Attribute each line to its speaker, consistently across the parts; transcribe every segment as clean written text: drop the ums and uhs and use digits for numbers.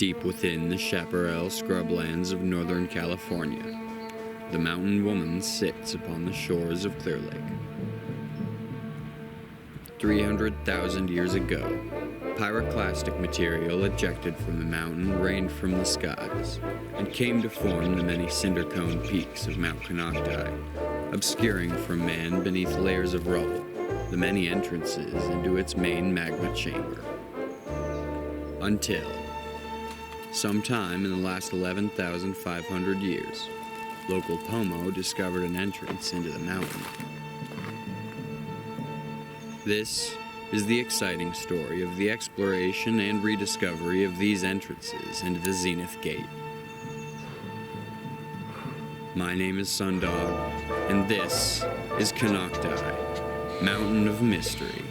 Speaker 1: Deep within the chaparral scrublands of Northern California, the mountain woman sits upon the shores of Clear Lake. 300,000 years ago, pyroclastic material ejected from the mountain rained from the skies and came to form the many cinder-cone peaks of Mount Konocti, obscuring from man beneath layers of rubble the many entrances into its main magma chamber. Until, sometime in the last 11,500 years, local Pomo discovered an entrance into the mountain. This is the exciting story of the exploration and rediscovery of these entrances into the Zenith Gate. My name is Sundog, and this is Konocti, Mountain of Mystery.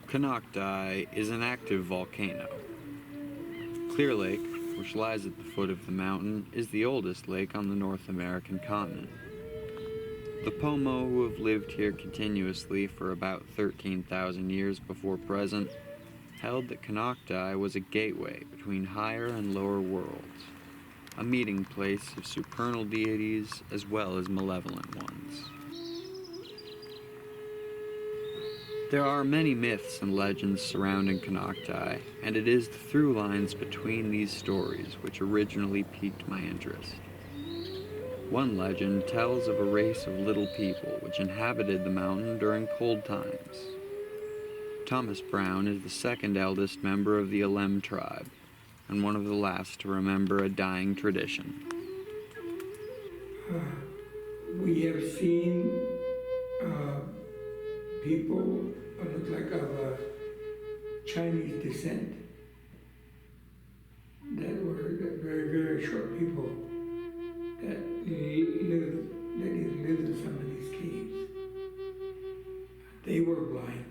Speaker 1: Konocti is an active volcano. Clear Lake, which lies at the foot of the mountain, is the oldest lake on the North American continent. The Pomo, who have lived here continuously for about 13,000 years before present, held that Konocti was a gateway between higher and lower worlds, a meeting place of supernal deities as well as malevolent ones. There are many myths and legends surrounding Konocti, and it is the through lines between these stories which originally piqued my interest. One legend tells of a race of little people which inhabited the mountain during cold times. Thomas Brown is the second eldest member of the Alem tribe, and one of the last to remember a dying tradition.
Speaker 2: We have seen people look like of Chinese descent that were very, very short people that lived in some of these caves. They were blind,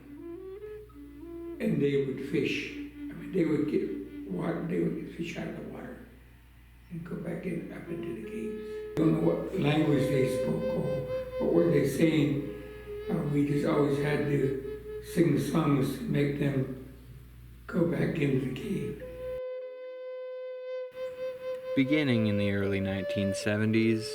Speaker 2: and they would fish. I mean, they would get water. They would get fish out of the water and go back up into the caves. I don't know what language they spoke or what were they saying. We just always had to sing songs to make them go back into the cave.
Speaker 1: Beginning in the early 1970s,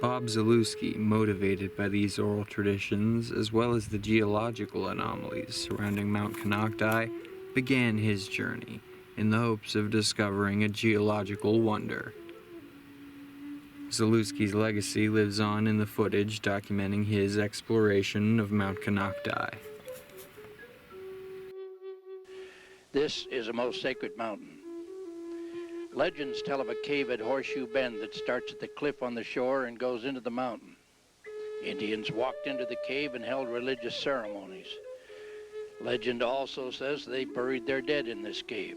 Speaker 1: Bob Zalewski, motivated by these oral traditions as well as the geological anomalies surrounding Mount Konocti, began his journey in the hopes of discovering a geological wonder. Zalewski's legacy lives on in the footage documenting his exploration of Mount Konocti.
Speaker 3: This is a most sacred mountain. Legends tell of a cave at Horseshoe Bend that starts at the cliff on the shore and goes into the mountain. Indians walked into the cave and held religious ceremonies. Legend also says they buried their dead in this cave.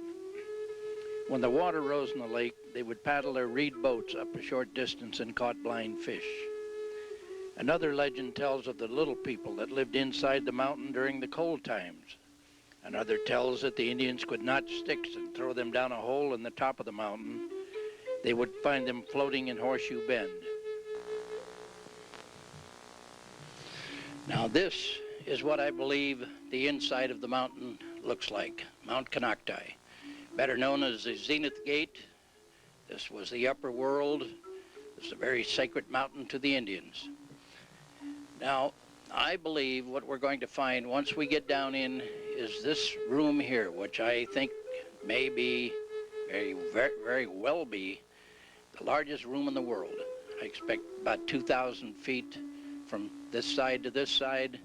Speaker 3: When the water rose in the lake, they would paddle their reed boats up a short distance and caught blind fish. Another legend tells of the little people that lived inside the mountain during the cold times. Another tells that the Indians could notch sticks and throw them down a hole in the top of the mountain. They would find them floating in Horseshoe Bend. Now this is what I believe the inside of the mountain looks like, Mount Konocti. Better known as the Zenith Gate. This was the upper world. It's a very sacred mountain to the Indians. Now, I believe what we're going to find once we get down in is this room here, which I think may be, very well be, the largest room in the world. I expect about 2,000 feet from this side to this side,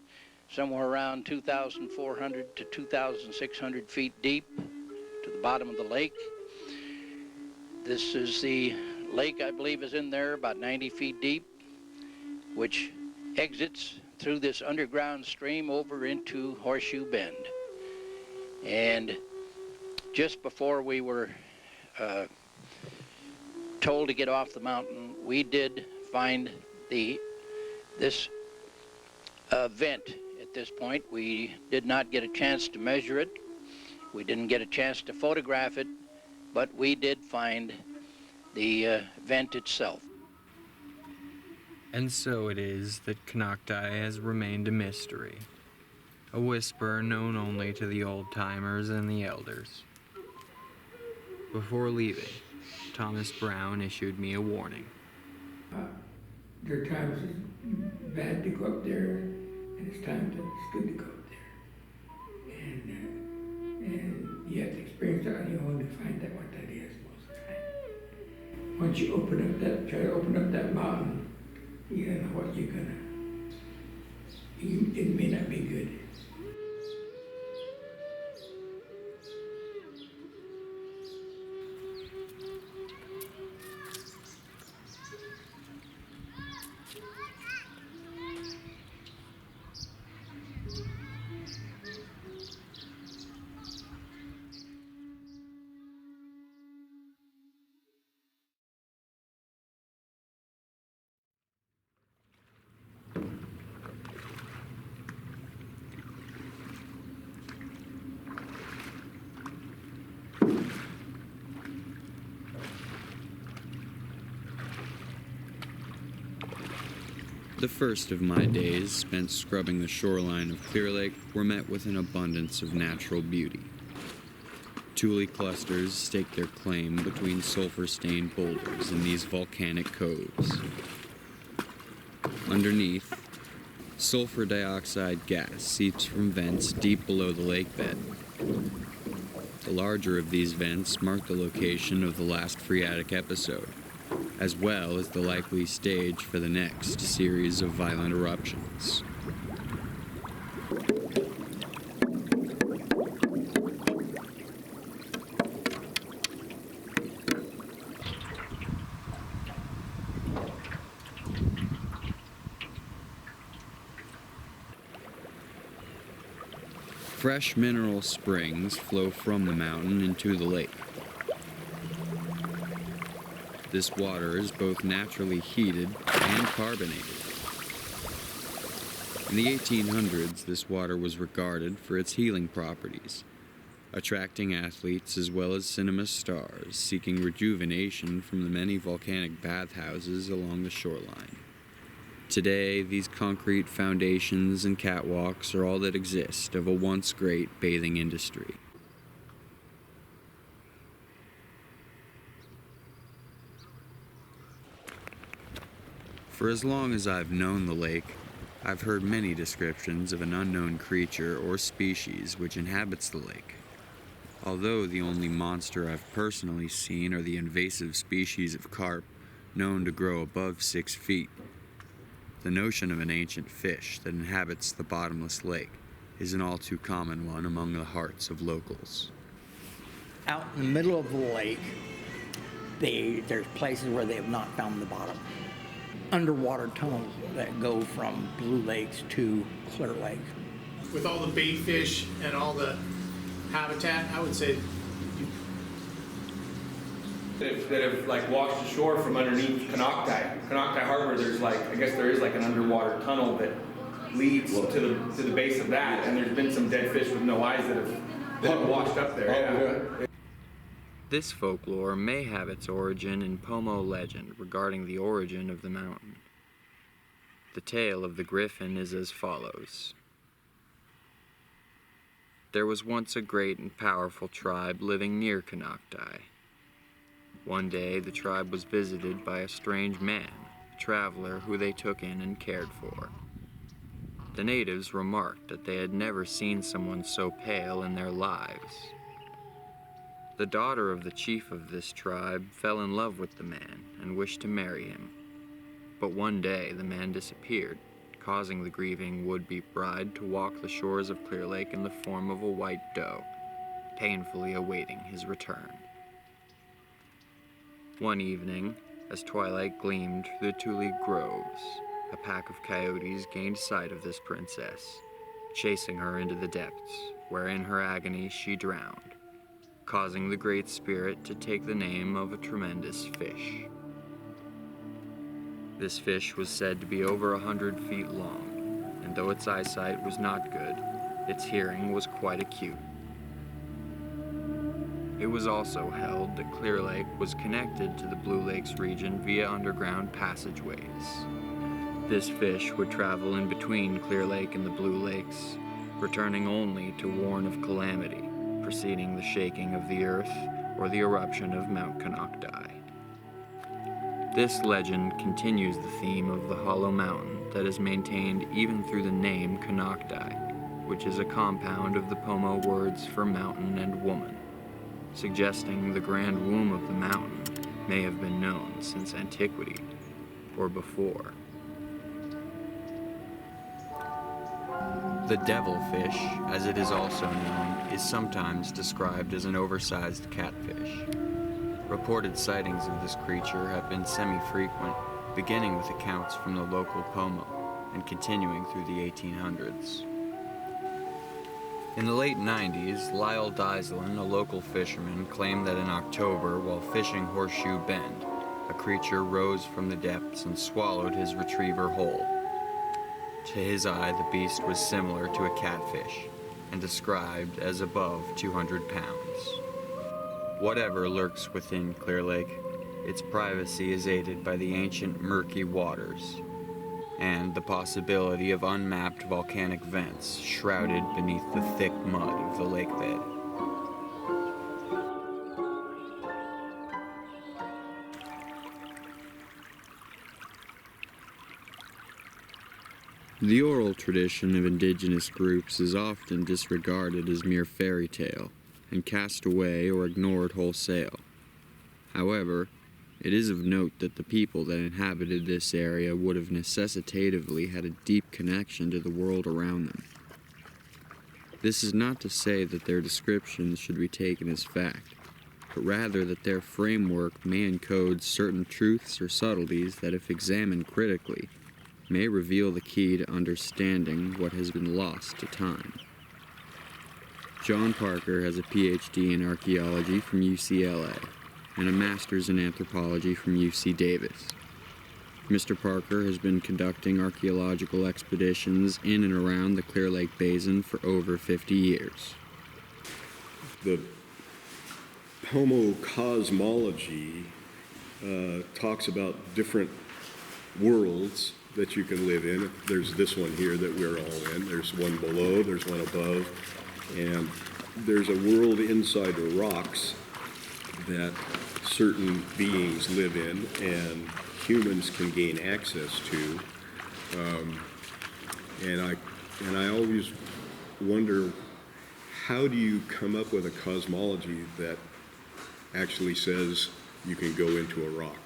Speaker 3: somewhere around 2,400 to 2,600 feet deep to the bottom of the lake. This is the lake, I believe, is in there about 90 feet deep, which exits through this underground stream over into Horseshoe Bend. And just before we were told to get off the mountain, we did find this vent at this point. We did not get a chance to measure it. We didn't get a chance to photograph it, but we did find the vent itself.
Speaker 1: And so it is that Konocti has remained a mystery, a whisper known only to the old-timers and the elders. Before leaving, Thomas Brown issued me a warning.
Speaker 2: There are times it's bad to go up there, and it's times that it's good to go up there. And you have to experience that on your own to find out what that is most of the time. Once you try to open up that mountain, you don't know what you're gonna, it may not be good.
Speaker 1: The first of my days spent scrubbing the shoreline of Clear Lake were met with an abundance of natural beauty. Tule clusters stake their claim between sulfur-stained boulders in these volcanic coves. Underneath, sulfur dioxide gas seeps from vents deep below the lake bed. The larger of these vents mark the location of the last phreatic episode, as well as the likely stage for the next series of violent eruptions. Fresh mineral springs flow from the mountain into the lake. This water is both naturally heated and carbonated. In the 1800s, this water was regarded for its healing properties, attracting athletes as well as cinema stars seeking rejuvenation from the many volcanic bathhouses along the shoreline. Today, these concrete foundations and catwalks are all that exist of a once great bathing industry. For as long as I've known the lake, I've heard many descriptions of an unknown creature or species which inhabits the lake. Although the only monster I've personally seen are the invasive species of carp, known to grow above 6 feet, the notion of an ancient fish that inhabits the bottomless lake is an all too common one among the hearts of locals.
Speaker 4: Out in the middle of the lake, there's places where they have not found the bottom. Underwater tunnels that go from Blue Lakes to Clear Lake.
Speaker 5: With all the bait fish and all the habitat, I would say
Speaker 6: that have like washed ashore from underneath Konocti Harbor. There's I guess there is an underwater tunnel that leads to the base of that, and there's been some dead fish with no eyes that have washed up there. Yeah.
Speaker 1: This folklore may have its origin in Pomo legend regarding the origin of the mountain. The tale of the griffin is as follows. There was once a great and powerful tribe living near Konocti. One day, the tribe was visited by a strange man, a traveler who they took in and cared for. The natives remarked that they had never seen someone so pale in their lives. The daughter of the chief of this tribe fell in love with the man and wished to marry him. But one day the man disappeared, causing the grieving would-be bride to walk the shores of Clear Lake in the form of a white doe, painfully awaiting his return. One evening, as twilight gleamed through the Tule groves, a pack of coyotes gained sight of this princess, chasing her into the depths, where in her agony she drowned, causing the Great Spirit to take the name of a tremendous fish. This fish was said to be over 100 feet long, and though its eyesight was not good, its hearing was quite acute. It was also held that Clear Lake was connected to the Blue Lakes region via underground passageways. This fish would travel in between Clear Lake and the Blue Lakes, returning only to warn of calamity, preceding the shaking of the earth or the eruption of Mount Konocti. This legend continues the theme of the hollow mountain that is maintained even through the name Konocti, which is a compound of the Pomo words for mountain and woman, suggesting the grand womb of the mountain may have been known since antiquity or before. The devilfish, as it is also known, is sometimes described as an oversized catfish. Reported sightings of this creature have been semi-frequent, beginning with accounts from the local Pomo and continuing through the 1800s. In the late 90s, Lyle Dyslin, a local fisherman, claimed that in October, while fishing Horseshoe Bend, a creature rose from the depths and swallowed his retriever whole. To his eye, the beast was similar to a catfish, and described as above 200 pounds. Whatever lurks within Clear Lake, its privacy is aided by the ancient murky waters, and the possibility of unmapped volcanic vents shrouded beneath the thick mud of the lake bed. The oral tradition of indigenous groups is often disregarded as mere fairy tale and cast away or ignored wholesale. However, it is of note that the people that inhabited this area would have necessitatively had a deep connection to the world around them. This is not to say that their descriptions should be taken as fact, but rather that their framework may encode certain truths or subtleties that, if examined critically, may reveal the key to understanding what has been lost to time. John Parker has a PhD in archaeology from UCLA and a master's in anthropology from UC Davis. Mr. Parker has been conducting archaeological expeditions in and around the Clear Lake Basin for over 50 years.
Speaker 7: The Pomo cosmology talks about different worlds that you can live in. There's this one here that we're all in. There's one below, there's one above, and there's a world inside the rocks that certain beings live in and humans can gain access to. And I always wonder, how do you come up with a cosmology that actually says you can go into a rock?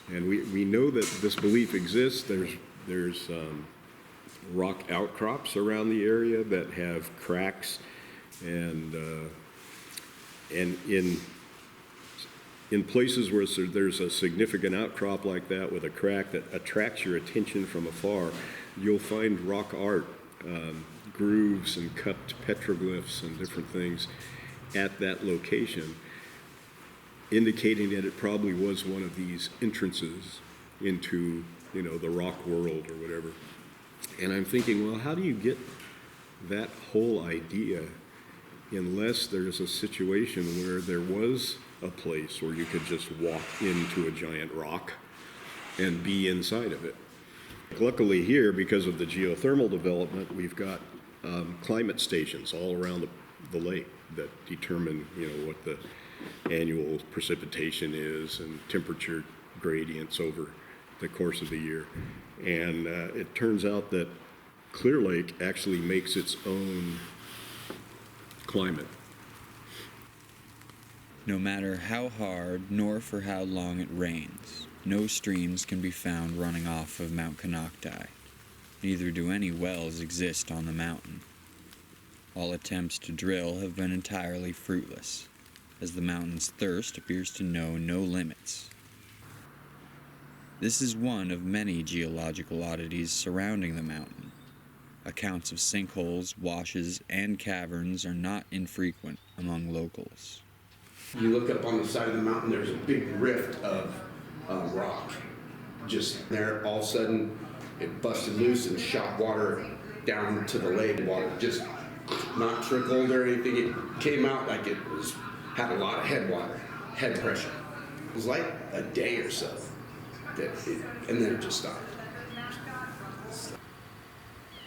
Speaker 7: And we know that this belief exists. There's rock outcrops around the area that have cracks, and in places where there's a significant outcrop like that with a crack that attracts your attention from afar, you'll find rock art, grooves and cut petroglyphs and different things at that location, indicating that it probably was one of these entrances into, the rock world or whatever. And I'm thinking, well, how do you get that whole idea unless there's a situation where there was a place where you could just walk into a giant rock and be inside of it? Luckily here, because of the geothermal development, we've got climate stations all around the lake that determine, what the annual precipitation is and temperature gradients over the course of the year. And it turns out that Clear Lake actually makes its own climate.
Speaker 1: No matter how hard nor for how long it rains, no streams can be found running off of Mount Konocti. Neither do any wells exist on the mountain. All attempts to drill have been entirely fruitless, as the mountain's thirst appears to know no limits. This is one of many geological oddities surrounding the mountain. Accounts of sinkholes, washes, and caverns are not infrequent, among locals.
Speaker 8: You look up on the side of the mountain, there's a big rift of rock. Just there, all of a sudden, it busted loose and shot water down to the lake. Water just not trickled or anything. It came out like it had a lot of head pressure. It was like a day or so, and then it just stopped.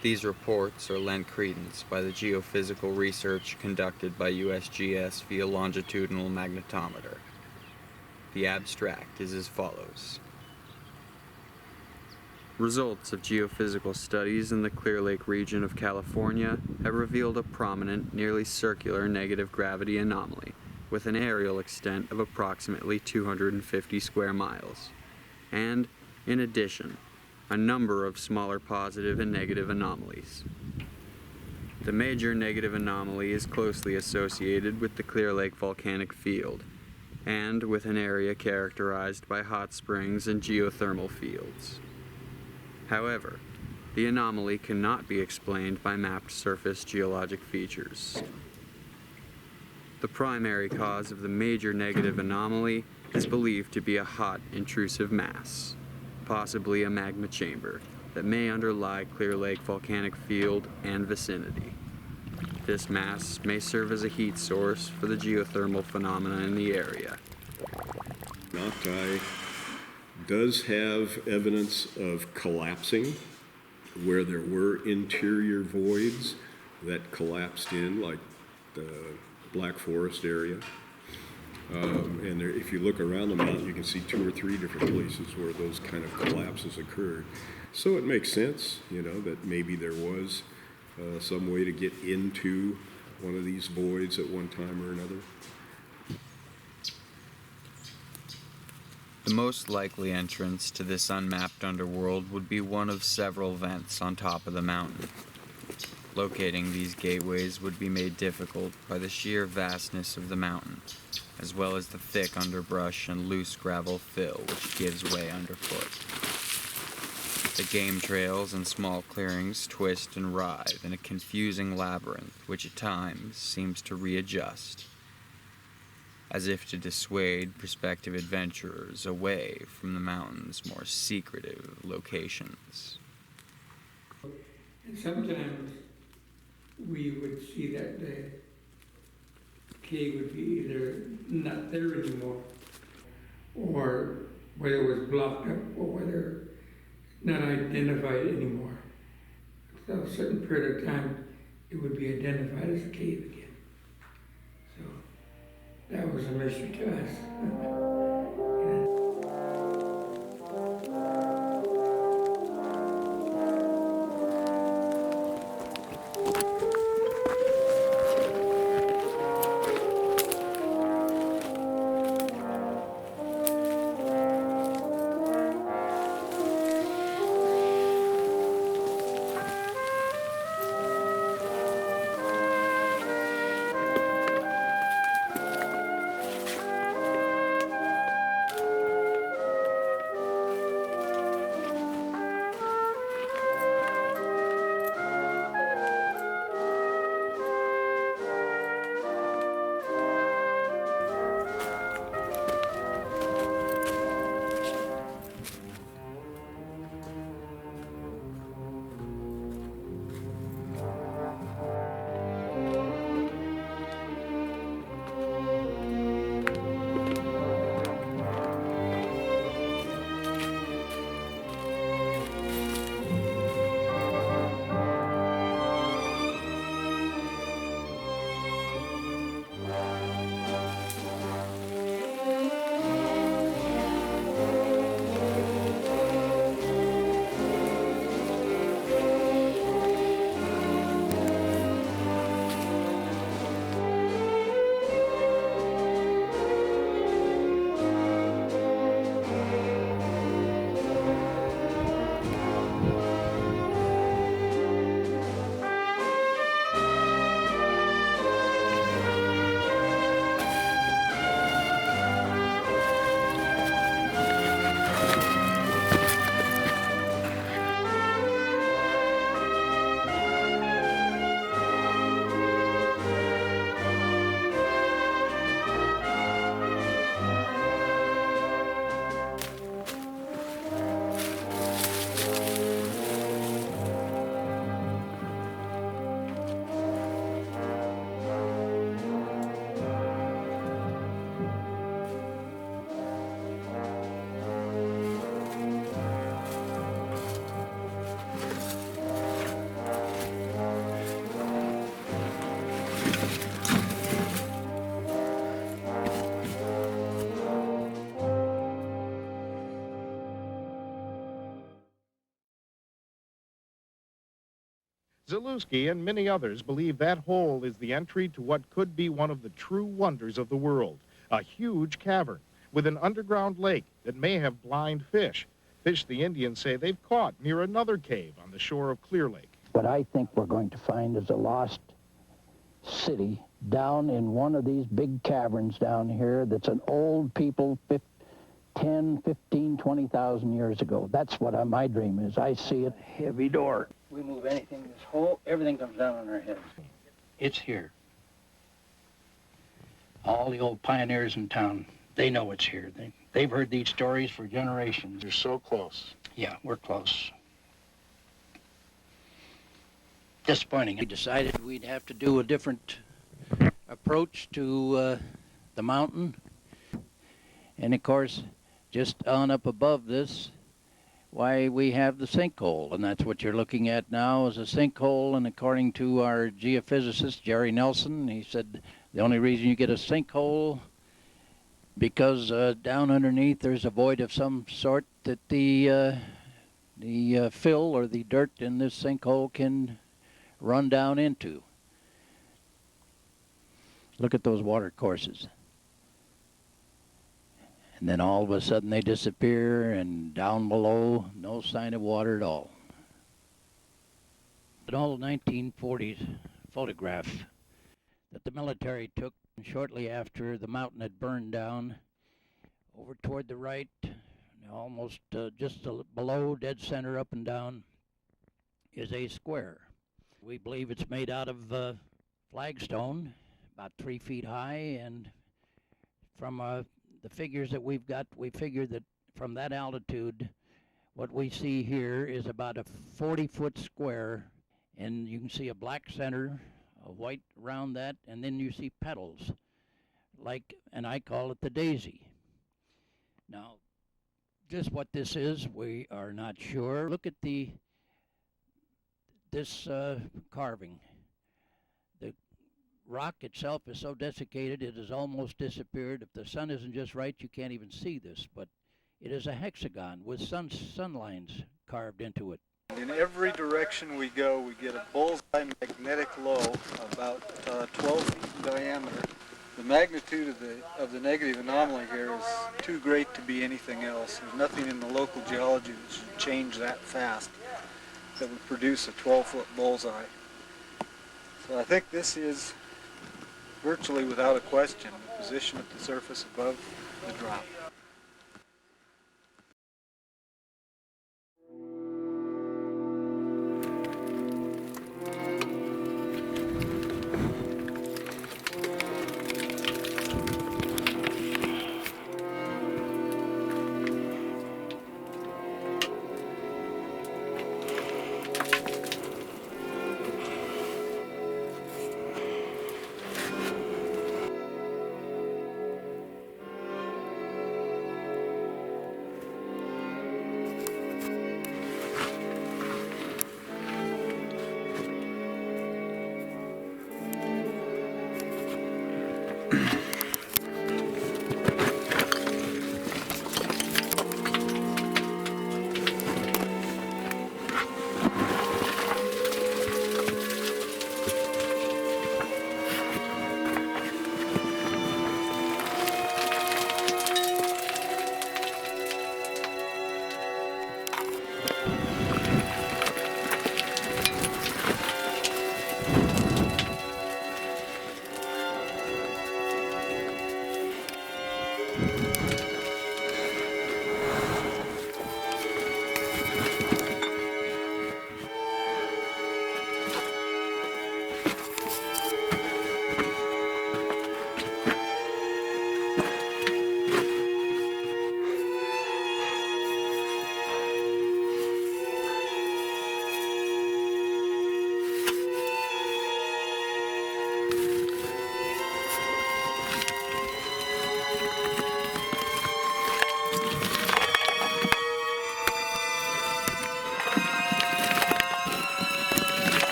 Speaker 1: These reports are lent credence by the geophysical research conducted by USGS via longitudinal magnetometer. The abstract is as follows. Results of geophysical studies in the Clear Lake region of California have revealed a prominent, nearly circular negative gravity anomaly with an aerial extent of approximately 250 square miles, and, in addition, a number of smaller positive and negative anomalies. The major negative anomaly is closely associated with the Clear Lake volcanic field, and with an area characterized by hot springs and geothermal fields. However, the anomaly cannot be explained by mapped surface geologic features. The primary cause of the major negative anomaly is believed to be a hot, intrusive mass, possibly a magma chamber, that may underlie Clear Lake volcanic field and vicinity. This mass may serve as a heat source for the geothermal phenomena in the area.
Speaker 7: Konocti does have evidence of collapsing where there were interior voids that collapsed in, like the Black Forest area. And there, if you look around the mountain, you can see 2 or 3 different places where those kind of collapses occurred. So it makes sense, that maybe there was some way to get into one of these voids at one time or another.
Speaker 1: The most likely entrance to this unmapped underworld would be one of several vents on top of the mountain. Locating these gateways would be made difficult by the sheer vastness of the mountain, as well as the thick underbrush and loose gravel fill which gives way underfoot. The game trails and small clearings twist and writhe in a confusing labyrinth which at times seems to readjust, as if to dissuade prospective adventurers away from the mountain's more secretive locations.
Speaker 2: And sometimes we would see that the cave would be either not there anymore, or whether it was blocked up, or whether not identified anymore. So a certain period of time, it would be identified as a cave again. So that was a mystery to us.
Speaker 9: Zalewski and many others believe that hole is the entry to what could be one of the true wonders of the world, a huge cavern with an underground lake that may have blind fish, fish the Indians say they've caught near another cave on the shore of Clear Lake.
Speaker 3: What I think we're going to find is a lost city down in one of these big caverns down here that's an old people 10, 15, 20,000 years ago. That's what my dream is. I see it. Heavy door. We move anything, everything comes down on our heads. It's here. All the old pioneers in town, they know it's here. They've heard these stories for generations.
Speaker 9: You're so close.
Speaker 3: Yeah, we're close. Disappointing. We decided we'd have to do a different approach to the mountain. And of course, just on up above this, why we have the sinkhole. And that's what you're looking at now is a sinkhole. And according to our geophysicist, Jerry Nelson, he said the only reason you get a sinkhole because down underneath there's a void of some sort that the fill or the dirt in this sinkhole can run down into. Look at those water courses. And then all of a sudden they disappear, and down below, no sign of water at all. An old 1940s photograph that the military took shortly after the mountain had burned down, over toward the right, almost just below dead center up and down, is a square. We believe it's made out of flagstone, about 3 feet high, and from the figures that we've got, we figured that from that altitude, what we see here is about a 40-foot square, and you can see a black center, a white around that, and then you see petals, and I call it the daisy. Now, just what this is, we are not sure. Look at this carving. The rock itself is so desiccated it has almost disappeared. If the sun isn't just right, you can't even see this, but it is a hexagon with sun lines carved into it.
Speaker 10: In every direction we go, we get a bullseye magnetic low, about 12 feet in diameter. The magnitude of the negative anomaly here is too great to be anything else. There's nothing in the local geology that should change that fast that would produce a 12-foot bullseye. So I think this is virtually without a question the position at the surface above the drop.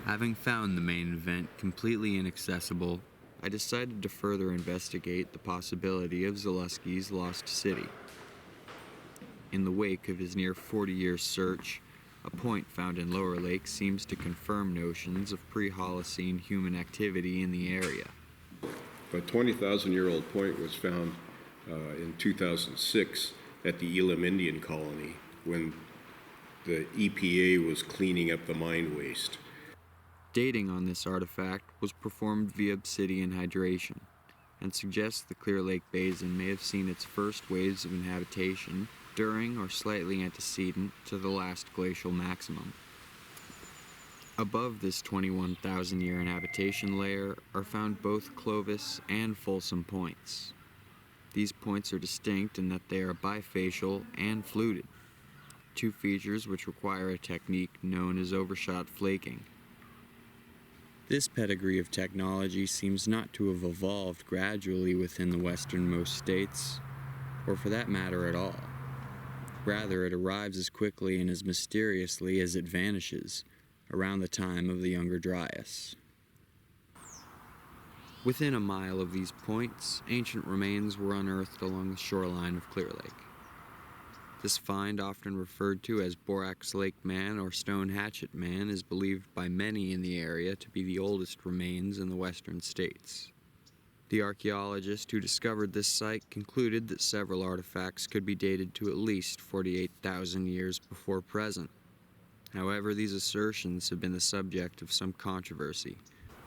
Speaker 1: Having found the main event completely inaccessible, I decided to further investigate the possibility of Zaleski's lost city. In the wake of his near 40-year search, a point found in Lower Lake seems to confirm notions of pre-Holocene human activity in the area.
Speaker 7: A 20,000-year-old point was found in 2006 at the Elam Indian Colony when the EPA was cleaning up the mine waste.
Speaker 1: Dating on this artifact was performed via obsidian hydration and suggests the Clear Lake Basin may have seen its first waves of inhabitation during or slightly antecedent to the last glacial maximum. Above this 21,000-year inhabitation layer are found both Clovis and Folsom points. These points are distinct in that they are bifacial and fluted, two features which require a technique known as overshot flaking. This pedigree of technology seems not to have evolved gradually within the westernmost states, or for that matter at all. Rather, it arrives as quickly and as mysteriously as it vanishes, around the time of the Younger Dryas. Within a mile of these points, ancient remains were unearthed along the shoreline of Clear Lake. This find, often referred to as Borax Lake Man or Stone Hatchet Man, is believed by many in the area to be the oldest remains in the western states. The archaeologist who discovered this site concluded that several artifacts could be dated to at least 48,000 years before present. However, these assertions have been the subject of some controversy,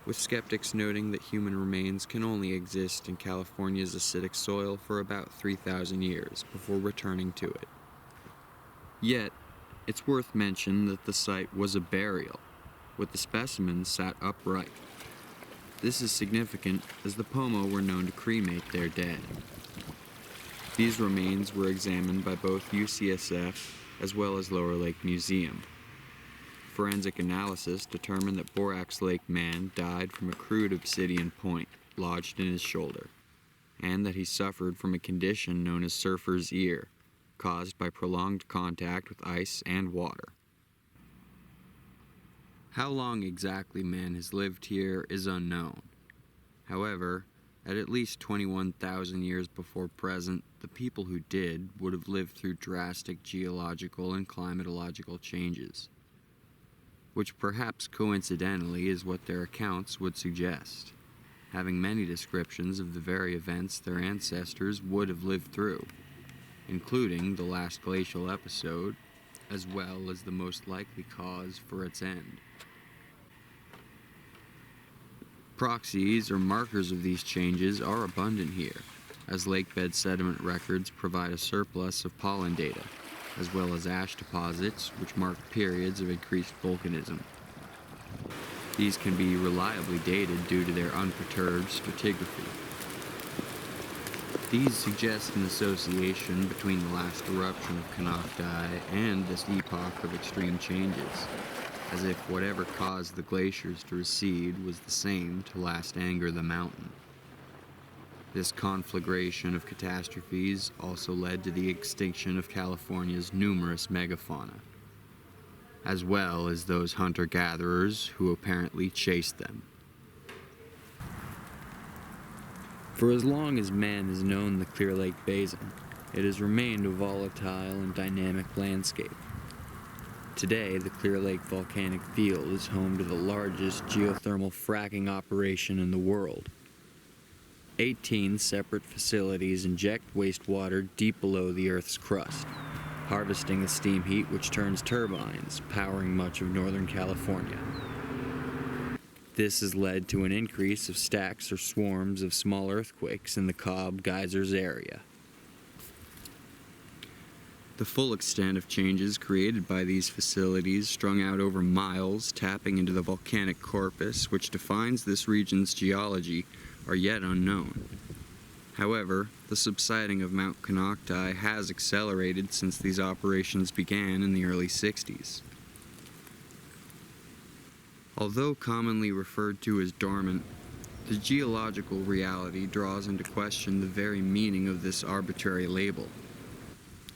Speaker 1: with skeptics noting that human remains can only exist in California's acidic soil for about 3,000 years before returning to it. Yet, it's worth mention that the site was a burial, with the specimens sat upright. This is significant as the Pomo were known to cremate their dead. These remains were examined by both UCSF as well as Lower Lake Museum. Forensic analysis determined that Borax Lake Man died from a crude obsidian point lodged in his shoulder, and that he suffered from a condition known as surfer's ear, caused by prolonged contact with ice and water. How long exactly man has lived here is unknown. However, at least 21,000 years before present, the people who did would have lived through drastic geological and climatological changes, which perhaps coincidentally is what their accounts would suggest, having many descriptions of the very events their ancestors would have lived through, including the last glacial episode, as well as the most likely cause for its end. Proxies or markers of these changes are abundant here, as lakebed sediment records provide a surplus of pollen data, as well as ash deposits which mark periods of increased volcanism. These can be reliably dated due to their unperturbed stratigraphy. These suggest an association between the last eruption of Konocti and this epoch of extreme changes, as if whatever caused the glaciers to recede was the same to last anger the mountain. This conflagration of catastrophes also led to the extinction of California's numerous megafauna, as well as those hunter-gatherers who apparently chased them. For as long as man has known the Clear Lake Basin, it has remained a volatile and dynamic landscape. Today, the Clear Lake volcanic field is home to the largest geothermal fracking operation in the world. 18 separate facilities inject wastewater deep below the Earth's crust, harvesting the steam heat which turns turbines, powering much of Northern California. This has led to an increase of stacks or swarms of small earthquakes in the Cobb Geysers area. The full extent of changes created by these facilities, strung out over miles, tapping into the volcanic corpus which defines this region's geology, are yet unknown. However, the subsiding of Mount Konocti has accelerated since these operations began in the early 60s. Although commonly referred to as dormant, the geological reality draws into question the very meaning of this arbitrary label.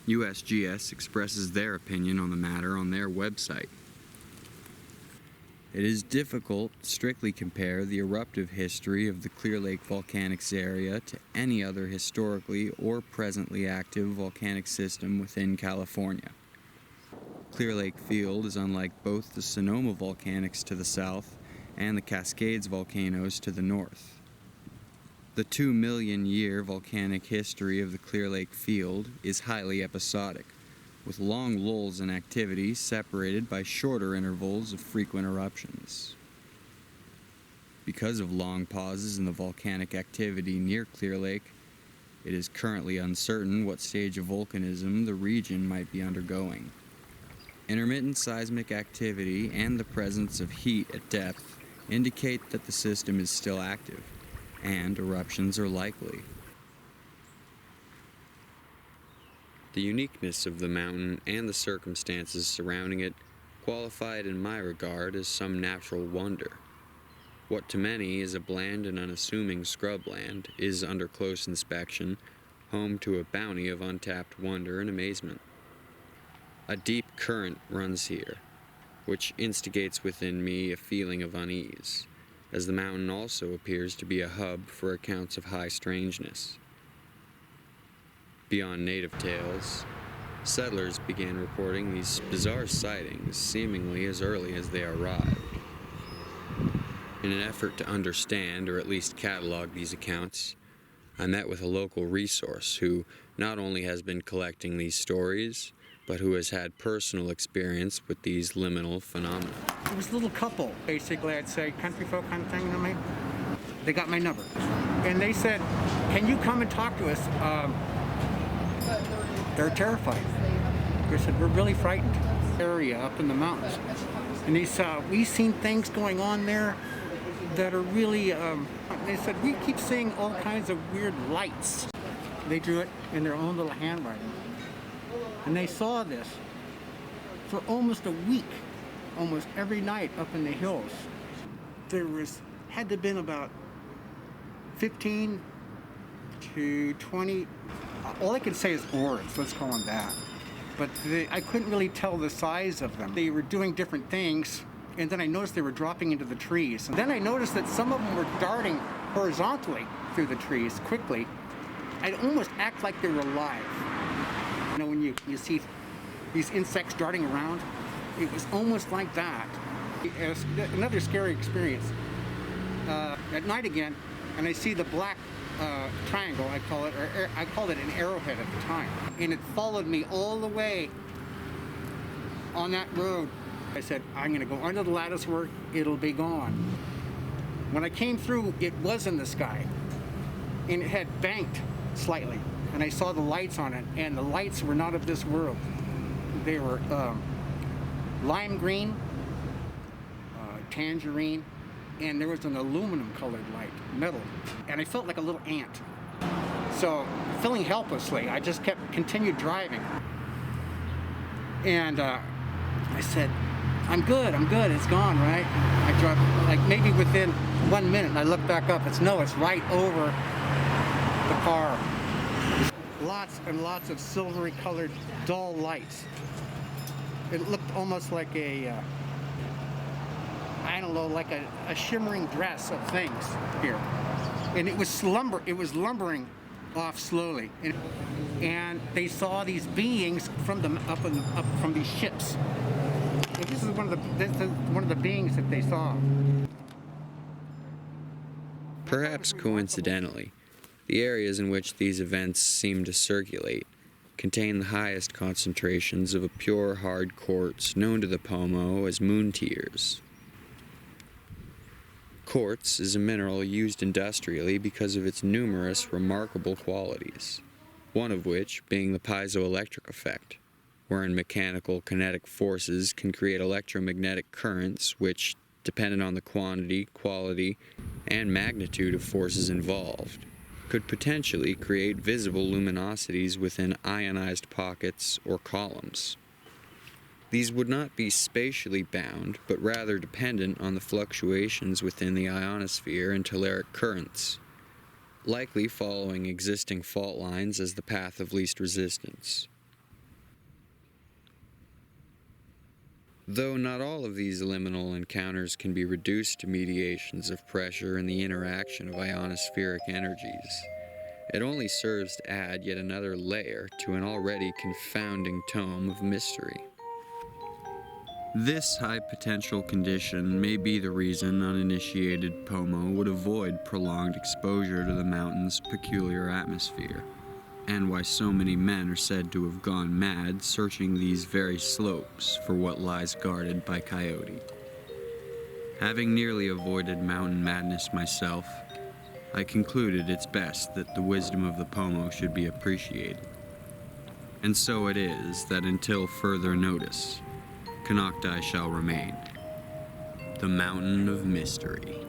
Speaker 1: USGS expresses their opinion on the matter on their website. it is difficult to strictly compare the eruptive history of the Clear Lake volcanics area to any other historically or presently active volcanic system within California. Clear Lake Field is unlike both the Sonoma volcanics to the south and the Cascades volcanoes to the north. The 2-million-year volcanic history of the Clear Lake Field is highly episodic, with long lulls in activity separated by shorter intervals of frequent eruptions. Because of long pauses in the volcanic activity near Clear Lake, it is currently uncertain what stage of volcanism the region might be undergoing. Intermittent seismic activity and the presence of heat at depth indicate that the system is still active, and eruptions are likely. The uniqueness of the mountain and the circumstances surrounding it qualify it in my regard as some natural wonder. What to many is a bland and unassuming scrubland is, under close inspection, home to a bounty of untapped wonder and amazement. A deep current runs here, which instigates within me a feeling of unease, as the mountain also appears to be a hub for accounts of high strangeness. Beyond native tales, settlers began reporting these bizarre sightings seemingly as early as they arrived. In an effort to understand or at least catalog these accounts, I met with a local resource who not only has been collecting these stories, but who has had personal experience with these liminal phenomena.
Speaker 11: It was a little couple, basically, I'd say, country folk kind of thing, you know what I mean? They got my number. And they said, can you come and talk to us? They're terrified. They said, we're really frightened. Area up in the mountains. And they said, we've seen things going on there that are really, they said, we keep seeing all kinds of weird lights. They drew it in their own little handwriting. And they saw this for almost a week, almost every night up in the hills. There had to have been about 15 to 20, all I can say is orbs, let's call them that. But I couldn't really tell the size of them. They were doing different things, and then I noticed they were dropping into the trees. And then I noticed that some of them were darting horizontally through the trees quickly. I'd almost act like they were alive. You know, when you see these insects darting around, it was almost like that. It was another scary experience. At night again, and I see the black triangle, I call it, or I called it an arrowhead at the time. And it followed me all the way on that road. I said, I'm gonna go under the lattice work, it'll be gone. When I came through, it was in the sky, and it had banked slightly. And I saw the lights on it, and the lights were not of this world. They were lime green, tangerine, and there was an aluminum colored light, metal. And I felt like a little ant. So, feeling helplessly, I just continued driving. And I said, I'm good, it's gone, right? I drove, like maybe within 1 minute, and I looked back up, it's right over the car. Lots and lots of silvery colored dull lights. It looked almost like a, I don't know, like a shimmering dress of things here. And it was lumbering off slowly. And they saw these beings from up from these ships. And this is one of the beings that they saw.
Speaker 1: Perhaps coincidentally, the areas in which these events seem to circulate contain the highest concentrations of a pure hard quartz known to the Pomo as moon tears. Quartz is a mineral used industrially because of its numerous remarkable qualities, one of which being the piezoelectric effect, wherein mechanical kinetic forces can create electromagnetic currents which, dependent on the quantity, quality, and magnitude of forces involved, could potentially create visible luminosities within ionized pockets or columns. These would not be spatially bound, but rather dependent on the fluctuations within the ionosphere and telluric currents, likely following existing fault lines as the path of least resistance. Though not all of these liminal encounters can be reduced to mediations of pressure and the interaction of ionospheric energies, it only serves to add yet another layer to an already confounding tome of mystery. This high potential condition may be the reason uninitiated Pomo would avoid prolonged exposure to the mountain's peculiar atmosphere, and why so many men are said to have gone mad searching these very slopes for what lies guarded by coyote. Having nearly avoided mountain madness myself, I concluded it's best that the wisdom of the Pomo should be appreciated. And so it is that until further notice, Konocti shall remain the Mountain of Mystery.